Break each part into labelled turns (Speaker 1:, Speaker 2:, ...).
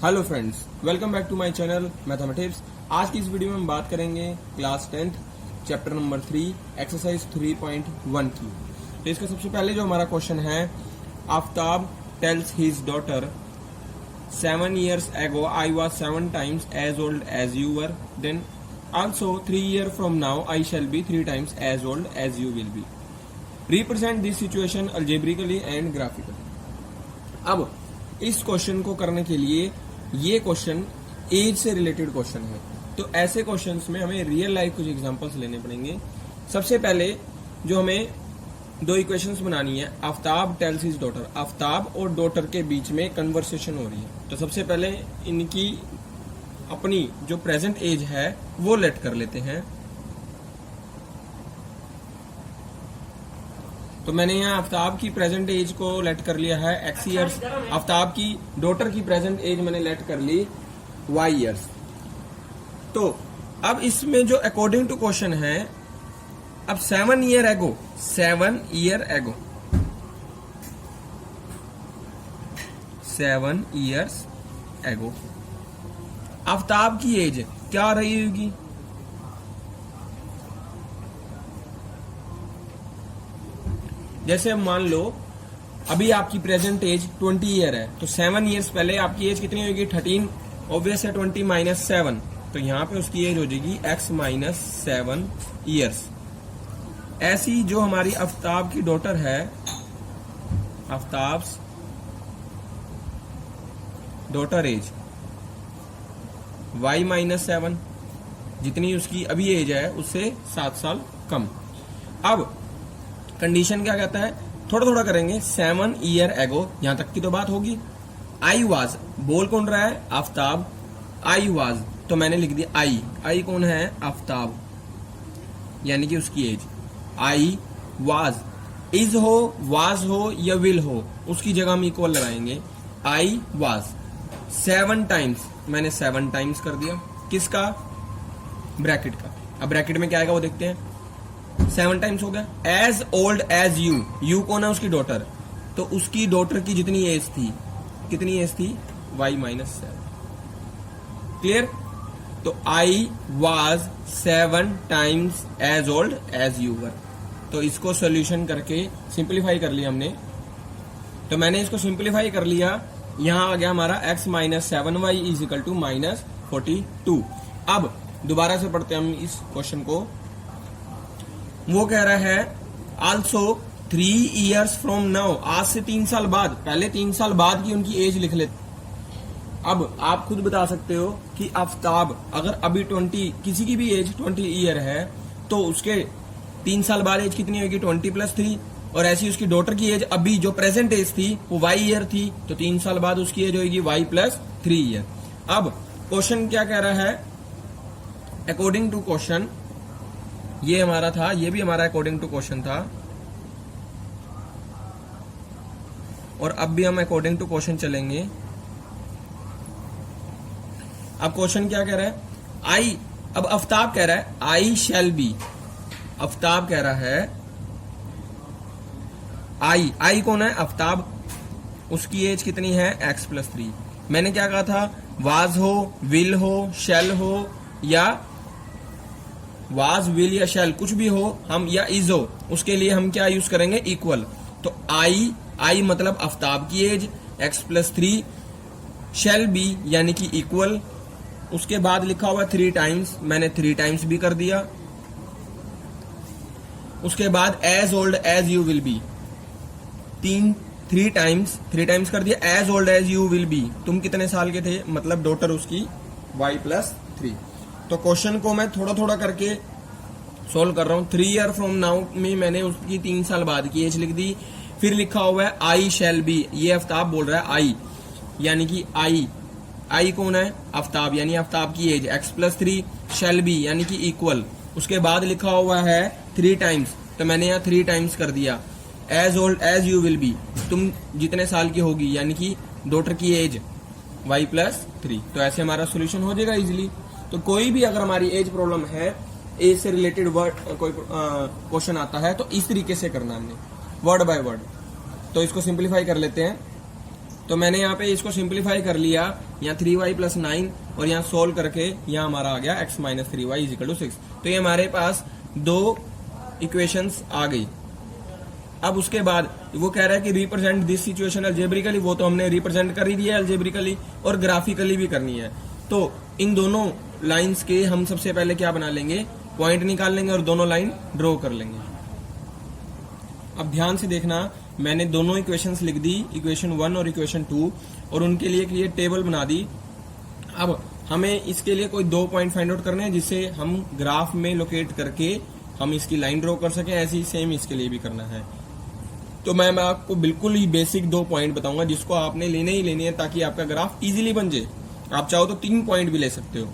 Speaker 1: Hello friends, welcome back to my channel mathematics. आज की इस वीडियो में हम बात करेंगे class 10th chapter number 3 exercise 3.1 की। तो इसका सबसे पहले जो हमारा क्वेश्चन है, Aftab tales his daughter 7 years ago I was 7 times as old as you were, then also 3 years from now I shall be 3 times as old as you will be. Represent this situation algebraically and graphically. अब इस question को करने के लिए ये question as से related question है, तो ऐसे क्वेश्चंस में हमें रियल लाइफ कुछ एग्जांपल्स लेने पड़ेंगे। सबसे पहले जो हमें दो इक्वेशंस बनानी है, Aftab tales his daughter, Aftab और डॉटर के बीच में कन्वर्सेशन हो रही है। तो सबसे पहले इनकी अपनी जो प्रेजेंट एज है वो लेट कर लेते हैं। तो मैंने यहाँ आफ्ताब की प्रेजेंट एज को लेट कर लिया है x ईयर्स, आफ्ताब की डॉटर की प्रेजेंट एज मैंने लेट कर ली y ईयर्स। तो अब इसमें जो अकॉर्डिंग टू क्वेश्चन है, अब 7 year ago, 7 year ago, 7 years ago Aftab की एज क्या रही होगी? जैसे मान लो अभी आपकी प्रेजेंट एज 20 ईयर है, तो 7 इयर्स पहले आपकी एज कितनी होगी? 13। ऑब्वियस है 20 माइनस 7, तो यहां पे उसकी एज हो जाएगी x माइनस 7 ईयर्स। ऐसी जो हमारी आफ्ताब की डॉटर है, Aftab's daughter age y minus 7, जितनी उसकी अभी एज है उससे 7 साल कम। अब कंडीशन क्या कहता है, थोड़ा थोड़ा करेंगे। 7 year ago, यहां तक की तो बात होगी। आई वाज, बोल कौन रहा है? आफ्ताब। आई वाज, तो मैंने लिख दिया आई। आई कौन है? आफ्ताब, यानी कि उसकी एज। आई वाज, इज हो, वाज हो या विल हो, उसकी जगह हम इक्वल लगाएंगे। आई वाज 7 टाइम्स, मैंने 7 टाइम्स कर दिया। किसका? ब्रैकेट का। अब ब्रैकेट में क्या आएगा वो देखते हैं। 7 टाइम्स हो गया। As old as you, you कौन है? उसकी डॉटर। तो उसकी डॉटर की जितनी एज थी, कितनी एज थी? y minus 7। क्लियर? तो I was 7 times as old as you were. तो इसको सोल्यूशन करके सिंप्लीफाई कर लिया हमने। तो मैंने इसको सिंप्लीफाई कर लिया, यहां आ गया हमारा x minus 7y is equal to minus 42। अब दोबारा से पढ़ते हैं हम इस क्वेश्चन को। वो कह रहा है आल्सो 3 years फ्रॉम नाउ, आज से 3 साल बाद, पहले 3 साल बाद की उनकी एज लिख लेते। अब आप खुद बता सकते हो कि आफ्ताब अगर अभी 20, किसी की भी एज 20 ईयर है, तो उसके 3 साल बाद एज कितनी होगी? 20 + 3। और ऐसी उसकी डॉटर की एज अभी जो प्रेजेंट एज थी वो y ईयर थी, तो 3 साल बाद उसकी एज होगी y + 3 ईयर। अब क्वेश्चन क्या कह रहा है? अकॉर्डिंग टू क्वेश्चन, ये हमारा था, ये भी हमारा अकॉर्डिंग टू क्वेश्चन था, और अब भी हम अकॉर्डिंग टू क्वेश्चन चलेंगे। अब क्वेश्चन क्या कह रहा है? आई, अब आफ्ताब कह रहा है आई शैल बी, आफ्ताब कह रहा है आई, आई कौन है? आफ्ताब, उसकी एज कितनी है? x + 3। मैंने क्या कहा था? वाज हो, विल हो, शैल हो, या वाज, विल या शैल, कुछ भी हो हम, या इज हो, उसके लिए हम क्या यूज करेंगे? इक्वल। तो आई, आई मतलब आफ्ताब की एज, x + 3, शैल बी यानी कि इक्वल। उसके बाद लिखा हुआ 3 टाइम्स, मैंने 3 टाइम्स भी कर दिया। उसके बाद as old as you will be, 3 times कर दिया। As old as you will be, तुम कितने साल के थे? मतलब डॉटर उसकी y + 3। तो क्वेश्चन को मैं थोड़ा थोड़ा करके सोल्व कर रहा हूं। 3 year फ्रॉम नाउ में मैंने उसकी 3 साल बाद की एज लिख दी। फिर लिखा हुआ है आई शैल बी, ये आफ्ताब बोल रहा है आई, यानी कि आई कौन है? आफ्ताब, यानी आफ्ताब की एज x + 3, शैल बी यानी कि इक्वल। उसके बाद लिखा हुआ है 3 टाइम्स, तो मैंने यहाँ 3 टाइम्स कर दिया। As old as you will be, तुम जितने साल की होगी, यानी कि डॉटर की एज y + 3। तो ऐसे हमारा सोल्यूशन हो जाएगा इजिली। तो कोई भी अगर हमारी एज प्रॉब्लम है, एज से रिलेटेड वर्ड कोई क्वेश्चन आता है, तो इस तरीके से करना हमने, वर्ड बाय वर्ड। तो इसको सिंप्लीफाई कर लेते हैं। तो मैंने यहाँ पे इसको सिंप्लीफाई कर लिया, यहाँ 3y प्लस 9 और यहाँ सोल्व करके यहाँ हमारा आ गया x minus 3y is equal to 6। तो ये हमारे पास दो इक्वेशंस आ गई। अब उसके बाद वो कह रहा है कि रिप्रेजेंट दिस सिचुएशन अलजेब्रिकली, वो तो हमने रिप्रेजेंट कर ही दिया अलजेब्रिकली और ग्राफिकली भी करनी है। तो इन दोनों लाइंस के हम सबसे पहले क्या बना लेंगे, पॉइंट निकाल लेंगे और दोनों लाइन ड्रॉ कर लेंगे। अब ध्यान से देखना, मैंने दोनों इक्वेशंस लिख दी, इक्वेशन 1 और इक्वेशन 2, और उनके लिए एक टेबल बना दी। अब हमें इसके लिए कोई दो पॉइंट फाइंड आउट करने हैं जिसे हम ग्राफ में लोकेट करके हम इसकी लाइन ड्रॉ कर सके। ऐसे ही सेम इसके लिए भी करना है। तो मैं आपको बिल्कुल ही बेसिक दो पॉइंट बताऊंगा जिसको आपने लेने ही लेने हैं ताकि आपका ग्राफ इजीली बन जाए। आप चाहो तो 3 पॉइंट भी ले सकते हो।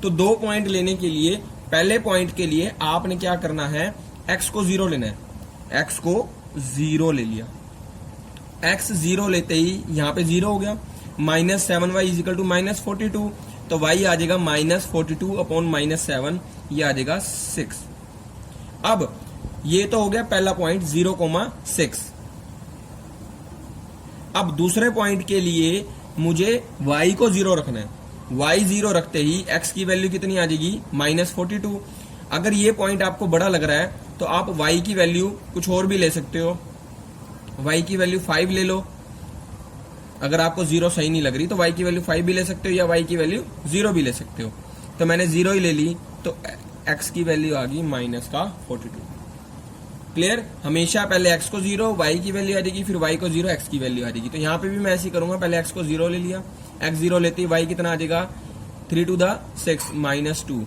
Speaker 1: तो 2 पॉइंट लेने के लिए पहले पॉइंट के लिए आपने क्या करना है, x को 0 लेना है। x को 0 ले लिया, x 0 लेते ही यहाँ पे 0 हो गया। Minus 7y is equal to minus 42, तो y आ जाएगा माइनस 42 अपॉन माइनस 7, ये आ जाएगा 6। अब ये तो हो गया पहला पॉइंट 0,6। अब दूसरे पॉइंट के लिए मुझे y को 0 रखना है। y 0 रखते ही x की वैल्यू कितनी आ जाएगी, माइनस 42। अगर ये पॉइंट आपको बड़ा लग रहा है तो आप y की वैल्यू कुछ और भी ले सकते हो। y की वैल्यू 5 ले लो। अगर आपको 0 सही नहीं लग रही तो y की वैल्यू 5 भी ले सकते हो या y की वैल्यू 0 भी ले सकते हो। तो मैंने 0 ही ले ली, तो x की वैल्यू आ गई माइनस का 42। क्लियर? हमेशा पहले x को 0, y की वैल्यू आ जाएगी, फिर y को 0, x की वैल्यू आ जाएगी। तो यहाँ पे भी मैं ऐसे ही करूंगा, पहले x को 0 ले लिया, x 0 लेते ही y कितना आ जाएगा, 3 to the 6 माइनस 2।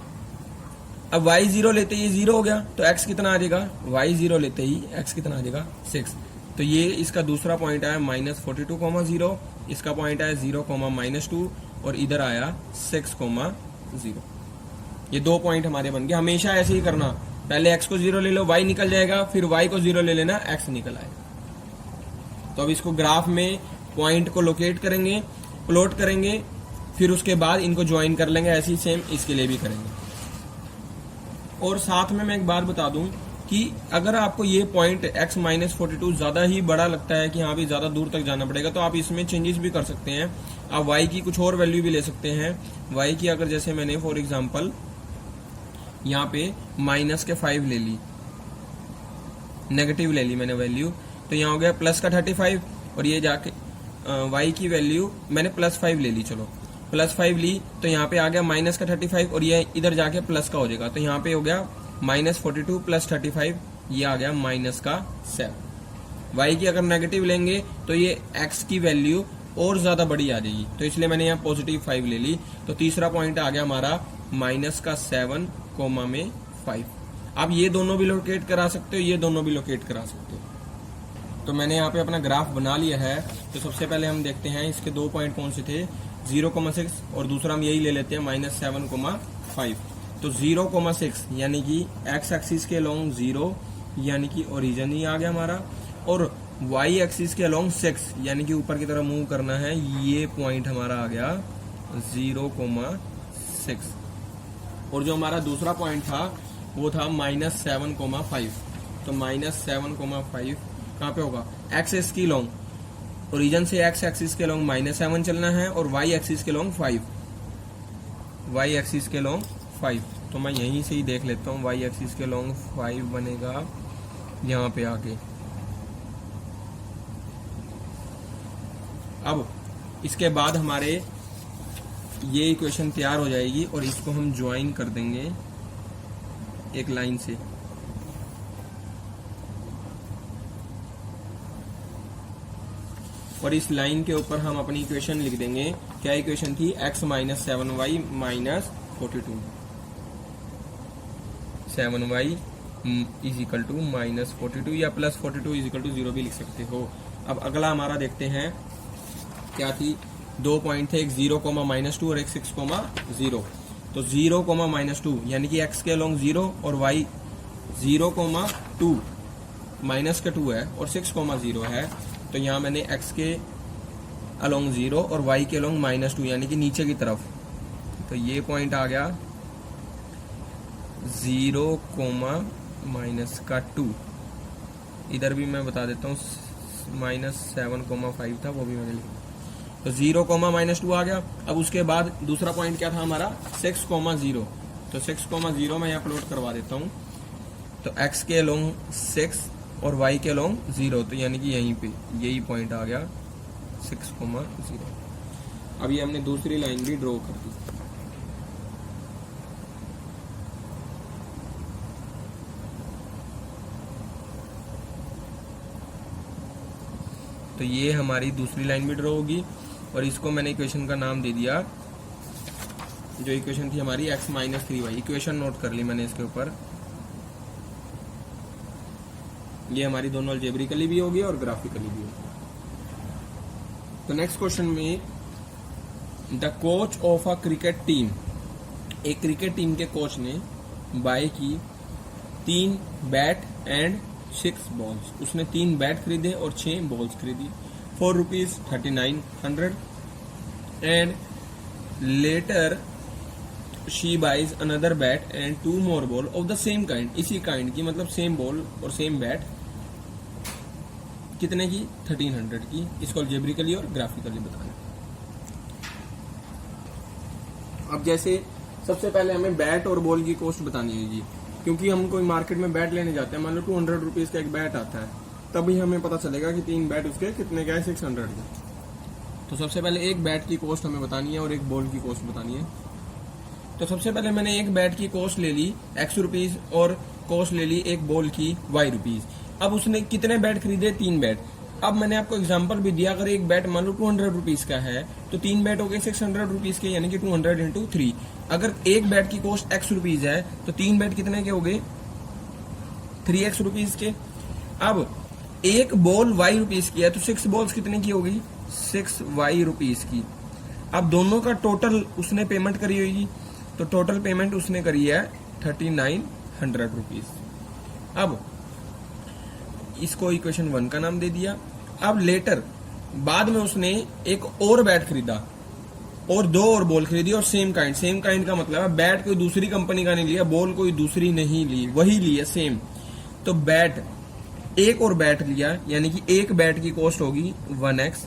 Speaker 1: अब y 0 लेते ही 0 हो गया, तो x कितना आ जाएगा, y 0 लेते ही x कितना आ जाएगा, 6। तो ये इसका दूसरा पॉइंट आया माइनस 42,0, इसका पॉइंट आया 0,-2 और इधर आया 6,0। ये 2 पॉइंट हमारे बन गए। हमेशा ऐसे ही करना, पहले x को 0 ले लो, y निकल जाएगा, फिर y को 0 ले लेना, x निकल आएगा। तो अब इसको ग्राफ में पॉइंट को लोकेट करेंगे, प्लॉट करेंगे, फिर उसके बाद इनको ज्वाइन कर लेंगे। ऐसे ही सेम इसके लिए भी करेंगे। और साथ में मैं एक बात बता दूं कि अगर आपको ये पॉइंट x माइनस 42 ज्यादा ही बड़ा लगता है कि हाँ भी ज्यादा दूर तक जाना पड़ेगा, तो आप इसमें चेंजेस भी कर सकते हैं। आप y की कुछ और वैल्यू भी ले सकते हैं। y की अगर जैसे मैंने फॉर एग्जांपल यहाँ पे माइनस के 5 ले ली, नेगेटिव ले ली मैंने वैल्यू, तो यहाँ हो गया प्लस का 35, और ये जाके y की वैल्यू मैंने प्लस 5 ले ली। चलो प्लस 5 ली तो यहाँ पे आ गया माइनस का 35, और ये इधर जाके प्लस का हो जाएगा। तो यहाँ पे हो गया माइनस 42 प्लस 35, ये आ गया माइनस का 7। y की अगर नेगेटिव लेंगे तो ये x की वैल्यू और ज्यादा बड़ी आ जाएगी, तो इसलिए मैंने यहाँ पॉजिटिव 5 ले ली। तो तीसरा पॉइंट आ गया हमारा माइनस का 7, कोमा में 5। आप ये दोनों भी लोकेट करा सकते हो, ये दोनों भी लोकेट करा सकते हो। तो मैंने यहाँ पे अपना ग्राफ बना लिया है। तो सबसे पहले हम देखते हैं इसके 2 पॉइंट कौन से थे, 0,6 और दूसरा हम यही ले लेते हैं माइनस 7,5। तो 0,6 यानी कि x एक्सिस के अलोंग 0 यानी कि ओरिजिन ही आ गया हमारा, और y एक्सिस के अलोंग 6 यानी कि ऊपर की तरफ मूव करना है, ये पॉइंट हमारा आ गया 0,6। और जो हमारा दूसरा पॉइंट था वो था माइनस 7,5। तो माइनस 7,5 कहाँ पे होगा, x एक्सिस की लॉन्ग, ओरिजिन से x एक्सिस के लॉन्ग -7 चलना है, और y एक्सिस के लॉन्ग 5, y एक्सिस के लॉन्ग 5। तो मैं यहीं से ही देख लेता हूँ, y एक्सिस के लॉन्ग 5 बनेगा यहाँ पे आके। अब इसके बाद हमारे ये इक्वेशन तैयार हो जाएगी और इसको हम ज्वाइन कर देंगे एक लाइन से। और इस लाइन के ऊपर हम अपनी इक्वेशन लिख देंगे। क्या इक्वेशन थी, x minus 7y minus 42, 7y is equal to minus 42 या प्लस 42 इज इक्वल टू 0 भी लिख सकते हो। अब अगला हमारा देखते हैं क्या थी, 2 पॉइंट थे, एक 0,-2 और एक 6,0। तो 0,-2 यानी कि x के अलोंग 0 और y 0,2 माइनस का 2 है और 6,0 है। तो यहाँ मैंने x के अलोंग 0 और y के अलोंग -2 यानी कि नीचे की तरफ। तो ये पॉइंट आ गया 0,-2। इधर भी मैं बता देता हूँ -7,5 था, वो भी मैंने लिखा। तो 0 कोमा -2 आ गया। अब उसके बाद दूसरा पॉइंट क्या था हमारा 6, 0, तो 6, 0 मैं यहाँ प्लॉट करवा देता हूँ। तो x के अलोंग 6 और y के अलोंग 0, तो यानी कि यहीं पे यही पॉइंट आ गया 6, 0। अब ये हमने दूसरी लाइन भी ड्रॉ कर दी। तो ये हमारी दूसरी लाइन भी ड्रॉ होगी और इसको मैंने इक्वेशन का नाम दे दिया, जो इक्वेशन थी हमारी x - 3y। इक्वेशन नोट कर ली मैंने इसके ऊपर। ये हमारी दोनों अलजेब्रिकली भी होगी और ग्राफिकली भी होगी। तो नेक्स्ट क्वेश्चन में, the coach of a cricket team, एक क्रिकेट टीम के कोच ने बाय की 3 बैट एंड 6 बॉल्स। उसने 3 बैट खरीदे और 6 बॉल्स खरीदी for ₹3900 and later she buys another bat and 2 more ball of the same kind. इसी काइंड की, मतलब सेम बॉल और सेम बैट, कितने की? 1300 की। इसको अलजेब्रिकली और ग्राफिकली बताना। अब जैसे सबसे पहले हमें बैट और बॉल की कॉस्ट बतानी होगी, क्योंकि हम कोई मार्केट में बैट लेने जाते हैं, मान लो 200 रुपीज का एक बैट आता है, तभी हमें पता चलेगा कि 3 बैट उसके कितने का है, 600 का। तो सबसे पहले एक बैट की कॉस्ट हमें बतानी है और एक बॉल की कॉस्ट बतानी है। तो सबसे पहले मैंने एक बैट की कॉस्ट ले ली x रुपीज और कॉस्ट ले ली एक बॉल की y रुपीज। अब उसने कितने बैट खरीदे? 3 बैट। अब मैंने आपको एग्जांपल भी दिया, अगर एक बैट मान लो 200 रुपीज का है तो 3 बैट हो गए 600 रुपीज के, यानी कि 200 इंटू 3। अगर एक बैट की कॉस्ट x रुपीज है तो 3 बैट कितने के हो गए? 3x रुपीज के। अब एक बॉल y रुपीज की है तो 6 बॉल्स कितने की होगी? 6y रुपीज की। अब दोनों का टोटल उसने पेमेंट करी होगी, तो टोटल पेमेंट उसने करी है 3900 रुपीज। अब इसको इक्वेशन 1 का नाम दे दिया। अब लेटर बाद में उसने एक और बैट खरीदा और 2 और बॉल खरीदी और सेम काइंड। सेम काइंड का मतलब है बैट कोई दूसरी कंपनी का नहीं लिया, बॉल कोई दूसरी नहीं ली, वही लिया सेम। तो बैट, एक और बैट लिया, यानी कि एक बैट की कॉस्ट होगी 1x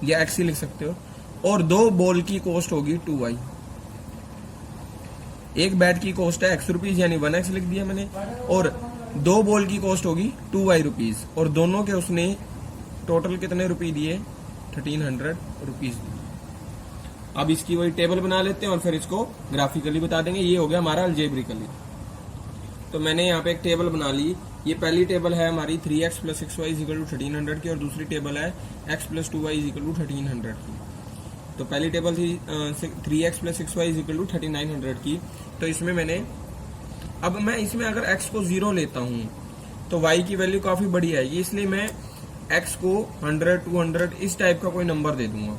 Speaker 1: या x ही लिख सकते हो, और 2 बॉल की कॉस्ट होगी 2y। एक बैट की कॉस्ट है x रुपीज यानी 1x लिख दिया मैंने, और 2 बॉल की कॉस्ट होगी 2y रुपीज, और दोनों के उसने टोटल कितने रुपए दिए? 1300 रुपीज दिए। अब इसकी वही टेबल बना लेते हैं और फिर इसको ग्राफिकली बता देंगे। ये हो गया हमारा अलजेब्रिकली। तो मैंने यहाँ पे एक टेबल बना ली। ये पहली टेबल है हमारी 3x + 6y = 1300 की, और दूसरी टेबल है x + 2y = 1300 की। तो पहली टेबल थी 3x + 6y = 3900 की। तो इसमें मैंने, अब मैं इसमें अगर x को 0 लेता हूं तो y की वैल्यू काफी बड़ी आएगी, इसलिए मैं x को 100, 200 इस टाइप का कोई नंबर दे दूंगा।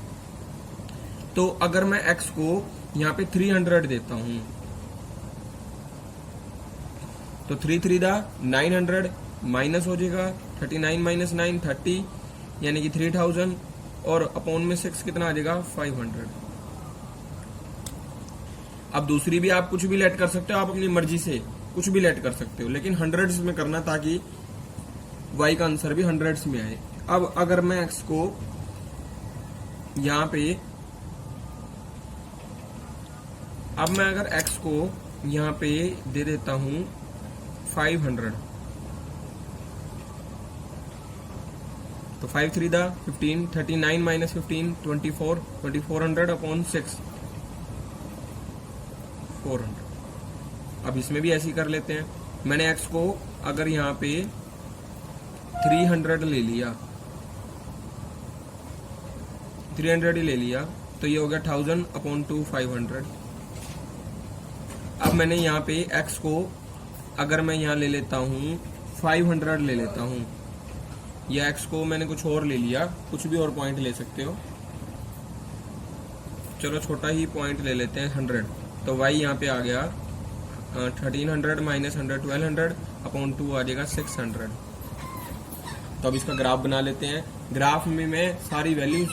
Speaker 1: तो अगर मैं x को यहाँ पे 300 देता हूं तो 3 3 900 माइनस हो जाएगा 39 - 9 30, यानी कि 3000, और अपॉन में 6 कितना आ जाएगा? 500। अब दूसरी भी आप कुछ भी लेट कर सकते हो, आप अपनी मर्जी से कुछ भी लेट कर सकते हो, लेकिन हंड्रेड्स में करना ताकि y का आंसर भी हंड्रेड्स में आए। अब अगर मैं x को यहाँ पे, अब मैं अगर x को यहाँ पे दे देता हूं 500, तो 5 3 15, 39 - 15 24, 2400 अपॉन 6 400। अब इसमें भी ऐसे ही कर लेते हैं। मैंने x को अगर यहाँ पे 300 ले लिया, 300 ही ले लिया, तो ये हो गया 1000 अपॉन 2 500। अब मैंने यहाँ पे x को अगर मैं यहाँ ले लेता हूँ 500 ले लेता हूँ, या x को मैंने कुछ और ले लिया, कुछ भी और पॉइंट ले सकते हो, चलो छोटा ही पॉइंट ले लेते हैं 100। तो y यहाँ पे आ गया 1300 - 100 1200 अपॉन 2 आ जाएगा 600। तो अब इसका ग्राफ बना लेते हैं। ग्राफ में मैं सारी वैल्यूज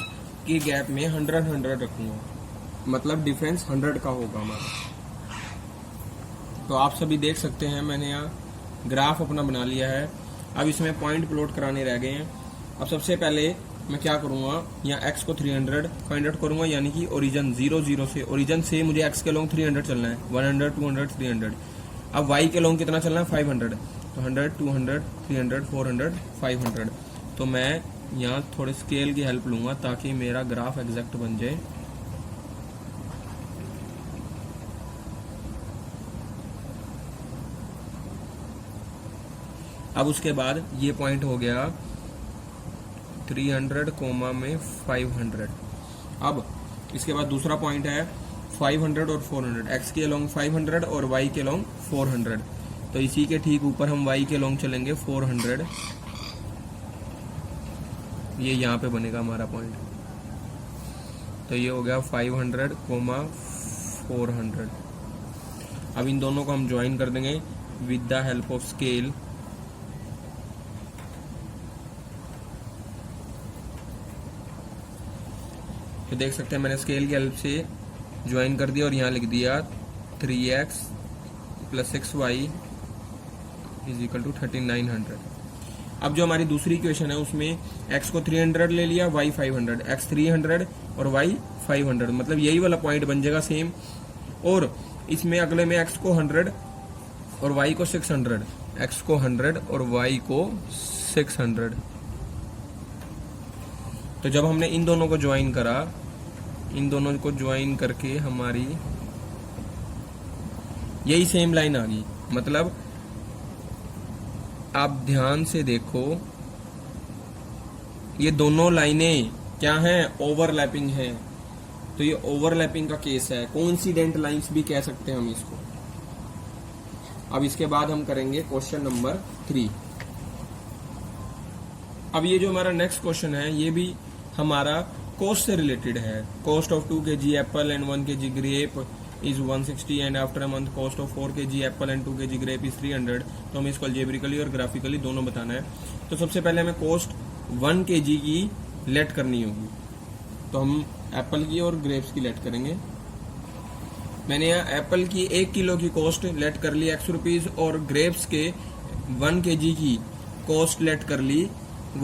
Speaker 1: की गैप में 100 100 रखूंगा, मतलब डिफरेंस 100 का होगा हमारा। तो आप सभी देख सकते हैं मैंने यहाँ ग्राफ अपना बना लिया है। अब इसमें पॉइंट प्लॉट कराने रह गए हैं। अब सबसे पहले मैं क्या करूंगा, यहाँ x को 300 फाइंड आउट करूंगा, यानी कि ओरिजिन 0 0 से, ओरिजिन से मुझे x के लॉन्ग 300 चलना है, 100 200 300। अब y के लॉन्ग कितना चलना है, 500, तो 100 200 300 400 500। तो मैं यहाँ थोड़े स्केल की हेल्प लूंगा ताकि मेरा ग्राफ एग्जैक्ट बन जाए। अब उसके बाद ये पॉइंट हो गया 300 कोमा में 500। अब इसके बाद दूसरा पॉइंट है 500 और 400, x के लॉन्ग 500 और y के लॉन्ग 400। तो इसी के ठीक ऊपर हम y के लॉन्ग चलेंगे 400, ये यहाँ पे बनेगा हमारा पॉइंट। तो ये हो गया 500 कोमा 400। अब इन दोनों को हम ज्वाइन कर देंगे with the help of scale. तो देख सकते हैं मैंने स्केल की हेल्प से ज्वाइन कर दिया और यहाँ लिख दिया 3x + 6y = 3900। अब जो हमारी दूसरी इक्वेशन है उसमें x को 300 ले लिया, y 500, x 300 और y 500, मतलब यही वाला पॉइंट बन जाएगा सेम। और इसमें अगले में x को 100 और y को 600, x को 100 और y को 600। तो जब हमने इन दोनों को ज्वाइन करा, इन दोनों को ज्वाइन करके हमारी यही सेम लाइन आ गई। मतलब आप ध्यान से देखो, ये दोनों लाइनें क्या हैं, ओवरलैपिंग हैं। तो ये ओवरलैपिंग का केस है, कोइंसिडेंट लाइंस भी कह सकते हैं हम इसको। अब इसके बाद हम करेंगे क्वेश्चन नंबर 3। अब ये जो हमारा नेक्स्ट क्वेश्चन है ये भी हमारा कॉस्ट से रिलेटेड है। Cost of 2 kg Apple and 1 kg grape is 160 and after a month cost of 4 kg Apple and 2 kg grape is 300। तो हमें इसको अलजेब्रिकली और ग्राफिकली दोनों बताना है। तो सबसे पहले हमें कॉस्ट 1 kg की लेट करनी होगी। तो हम एप्पल की और ग्रेप्स की लेट करेंगे। मैंने यहाँ एप्पल की 1 किलो की कॉस्ट लेट कर ली x रुपीज और ग्रेप्स के 1 kg की कॉस्ट लेट कर ली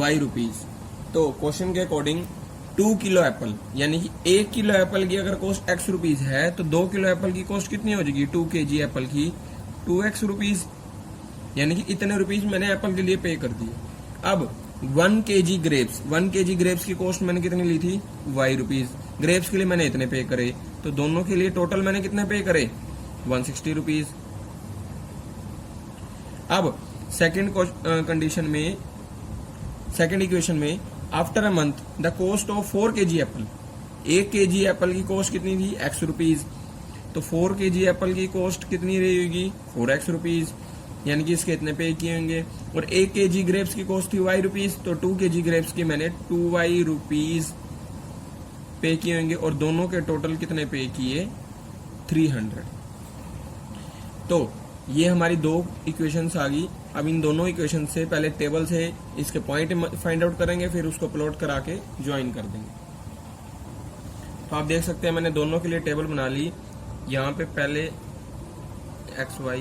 Speaker 1: y रुपीज। तो क्वेश्चन के अकॉर्डिंग 2 किलो एप्पल यानी कि 1 किलो एप्पल की अगर कॉस्ट x रुपीज है तो 2 किलो एप्पल की कॉस्ट कितनी हो जाएगी, 2 kg एप्पल की 2x रुपीज, यानी कि इतने रुपीज मैंने एप्पल के लिए पे कर दिए। अब 1 kg ग्रेप्स, 1 kg ग्रेप्स की कॉस्ट मैंने कितनी ली थी, y रुपीज। ग्रेप्स के लिए मैंने इतने पे करे, तो दोनों के लिए टोटल मैंने कितने पे करे, 160 रुपीज। अब सेकेंड कंडीशन में, सेकेंड इक्वेशन में after a month the cost of 4 kg Apple, 1 kg Apple की कॉस्ट कितनी थी, x रुपीज। तो 4 kg एप्पल की कॉस्ट कितनी रही होगी, 4x रुपीज, यानी कि इसके इतने पे किए होंगे। और 1 kg ग्रेप्स की कॉस्ट थी y रुपीज, तो 2 kg ग्रेप्स की मैंने 2y रुपीज पे किए होंगे और दोनों के टोटल कितने पे किए, 300। तो ये हमारी दो इक्वेशंस आ गई। अब इन दोनों इक्वेशन से पहले टेबल से इसके पॉइंट फाइंड आउट करेंगे, फिर उसको प्लॉट करा के ज्वाइन कर देंगे। तो आप देख सकते हैं मैंने दोनों के लिए टेबल बना ली। यहाँ पे पहले XY,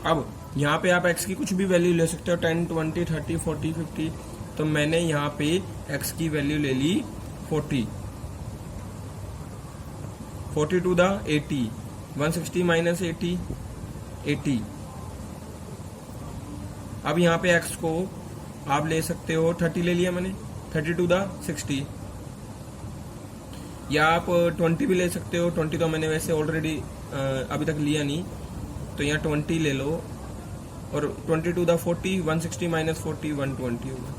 Speaker 1: अब यहाँ पे आप x की कुछ भी वैल्यू ले सकते हो, 10 20 30 40 50। तो मैंने यहाँ पे x की वैल्यू ले ली 40 to the 80, 160 minus 80, 80। अब यहाँ पे x को आप ले सकते हो 30 ले लिया मैंने, 30 to the 60, या आप 20 भी ले सकते हो। 20 तो मैंने वैसे ऑलरेडी अभी तक लिया नहीं, तो यहाँ 20 ले लो और 20 to the 40, 160 minus 40, 120 होगा।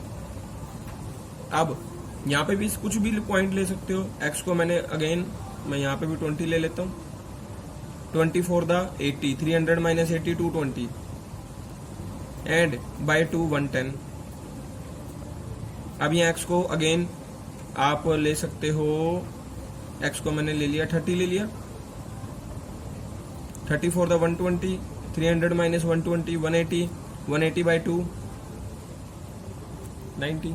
Speaker 1: अब यहाँ पे भी कुछ भी पॉइंट ले सकते हो। x को मैंने अगेन मैं यहाँ पे भी 20 ले लेता हूँ, 20 for the 80, 300 minus 80 220 and by 2 110। अब यहाँ x को अगेन आप ले सकते हो, x को मैंने ले लिया 30 ले लिया, 30 for the 120, 300 minus 120 180, 180 by 2 90।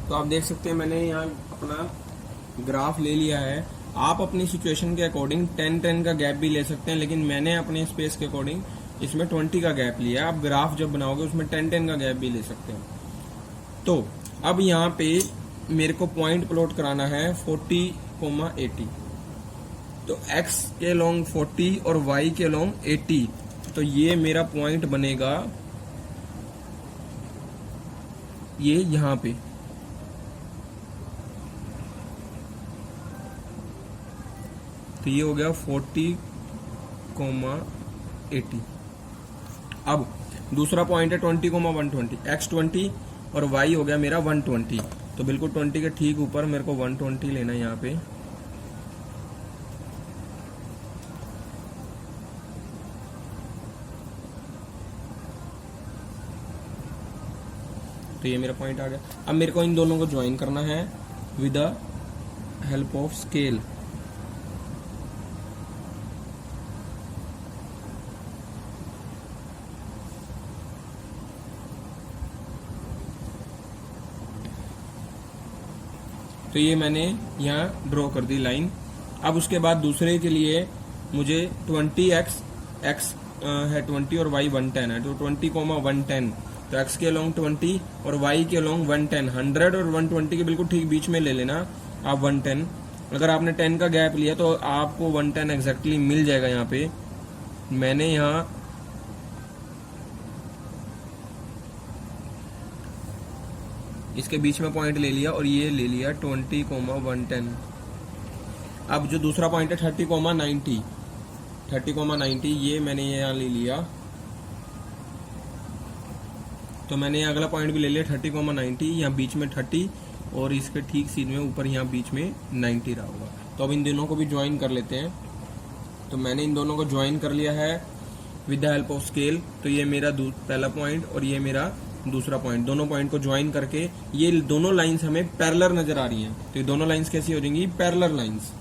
Speaker 1: तो आप देख सकते हैं मैंने यहाँ अपना ग्राफ ले लिया है। आप अपनी सिचुएशन के अकॉर्डिंग 10-10 का गैप भी ले सकते हैं, लेकिन मैंने अपने स्पेस के अकॉर्डिंग इसमें 20 का गैप लिया। आप ग्राफ जब बनाओगे उसमें 10-10 का गैप भी ले सकते हो। तो अब यहाँ पे मेरे को पॉइंट प्लॉट कराना है 40,80। तो x के लॉन्ग 40 और y के लॉन्ग 80। तो ये मेरा पॉइंट बनेगा ये यहां पे। तो ये हो गया 40,80। अब दूसरा पॉइंट है 20,120। x 20 और y हो गया मेरा 120। तो बिल्कुल 20 के ठीक ऊपर मेरे को 120 लेना है यहाँ पे। तो ये मेरा पॉइंट आ गया। अब मेरे को इन दोनों को ज्वाइन करना है with the help of scale. तो ये मैंने यहाँ ड्रॉ कर दी लाइन। अब उसके बाद दूसरे के लिए मुझे 20x है 20 और y 110 है। तो 20,110। तो x के लॉन्ग 20 और y के लॉन्ग 110। 100 और 120 के बिल्कुल ठीक बीच में ले लेना आप 110। अगर आपने 10 का गैप लिया तो आपको 110 एग्जैक्टली मिल जाएगा। यहाँ पे मैंने यहाँ इसके बीच में पॉइंट ले लिया और ये ले लिया 20,110। अब जो दूसरा पॉइंट है 30,90 ये मैंने यहाँ ले लिया। तो मैंने अगला पॉइंट भी ले लिया 30,90। यहाँ बीच में 30 और इसके ठीक सीध में ऊपर यहाँ बीच में 90 रहा होगा। तो अब इन दोनों को भी ज्वाइन कर लेते हैं। तो मैंने इन दोनों को ज्वाइन कर लिया है with the help of scale. तो ये मेरा पहला पॉइंट और ये मेरा दूसरा पॉइंट। दोनों पॉइंट को ज्वाइन करके ये दोनों लाइंस हमें पैरेलल नजर आ रही हैं। तो ये दोनों लाइंस कैसी हो जाएंगी? Parallel lines.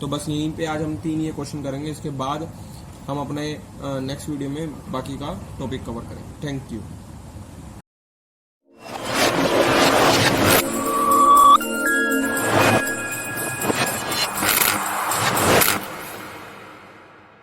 Speaker 1: तो बस यहीं पे आज हम 3 ये क्वेश्चन करेंगे। इसके बाद हम अपने नेक्स्ट वीडियो में बाकी का टॉपिक कवर करेंगे। Thank you.